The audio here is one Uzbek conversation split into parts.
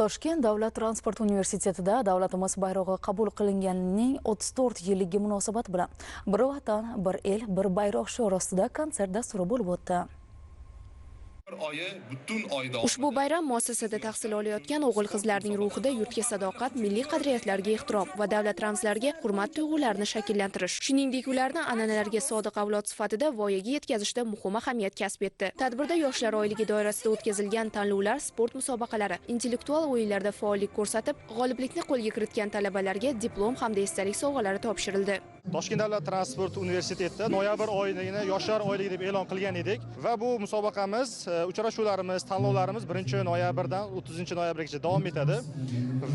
Toshkent davlat transport universitetida davlatimiz bayrog'i qabul qilinganining 34 yilligi munosabati bilan bir vatan, bir el, bir bayroq shiori ostida konsert dasturi bo'lib o'tdi. Ushbu bayram muassasada tahsil olayotgan o'g'il-qizlarning ruhida yurtga sadoqat, milliy qadriyatlarga ehtirom va davlat ramzlariga hurmat tuyg'ularini shakllantirish, shuningdek ularni an'analarga sodiq avlod sifatida voyaga yetkazishda muhim ahamiyat kasb etdi. Tadbirda yoshlar oyligi doirasida o'tkazilgan tanlovlar, sport musobaqalari, intellektual o'yinlarda faollik ko'rsatib, g'oliblikni qo'lga kiritgan talabalarga diplom hamda esdalik sovg'alari topshirildi. Toshkent davlat transport universitetida noyabr oyini yoshlar oyligi deb e'lon qilgan edik va bu musobaqamiz, uchrashuvlarimiz, tanlovlarimiz 1-noyabrdan 30-noyabrgacha davom etadi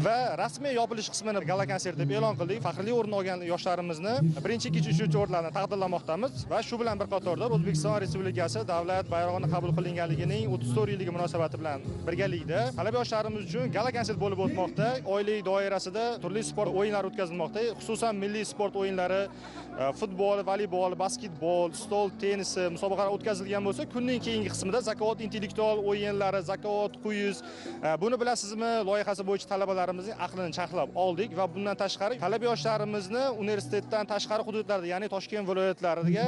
va rasmiy yopilish qismini gala konsert deb e'lon qildik. Faxrli o'rin olgan yoshlarimizni 1-, 2-, 3-chi o'rinlarni taqdirlamoqdamiz va shu bilan bir qatorda O'zbekiston Respublikasi davlat bayrog'ini qabul qilinganligining 34 yilligi munosabati bilan birgalikda talaba yoshlarimiz uchun gala konsert bo'lib o'tmoqda. Oylik doirasida turli sport o'yinlari o'tkazilmoqda. Xususan milliy sport o'yinlari, futbol, voleybol, basketbol, stol tennisi musobaqalari o'tkazilgan bo'lsa, kunning keyingi qismida zakovat intellektual o'yinlari, zakovat quiz, buni bilasizmi, loyihasi bo'yicha talabalarimizning aqlini charxlab oldik va bundan tashqari talaba yoshlarimizni universitetdan tashqari hududlarda, ya'ni Toshkent viloyatlariga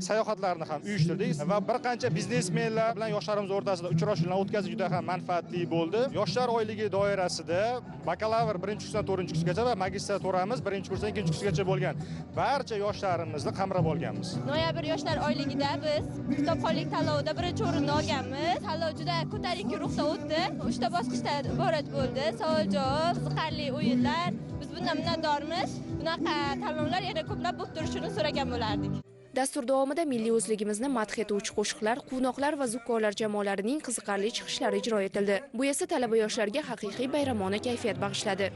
sayohatlarni ham uyushtirdik va bir qancha biznesmenlar bilan yoshlarimiz o'rtasida uchrashuvlar o'tkazish juda ham manfaatli bo'ldi. Yoshlar oyligi doirasida bakalavr 1-kursdan 4-kursgacha va magistraturamiz 1-kursdan 2-kursgacha bo'lgan barcha yoshlarimizni qamrab olganmiz. Noyabr yoshlar oyligida biz kitobxonlik tanlovida 1-o'rinni olganmiz. Tanlov juda ko'tarinki ruhda o'tdi. 3 bosqichdan iborat bo'ldi. Savol-javob, qiziqarli o'yinlar. Biz bundan minnatdormiz. Bunaqa tanlovlar yana ko'plab bo'lib turishini so'ragan bo'lardik. Dastur davomida milliy o'zligimizni madh etuvchi qo'shiqlar, quvnoqlar va zukkolar jamoalarining qiziqarli chiqishlari ijro etildi. Bu esa talaba yoshlarga haqiqiy bayramona kayfiyat bag'ishladi.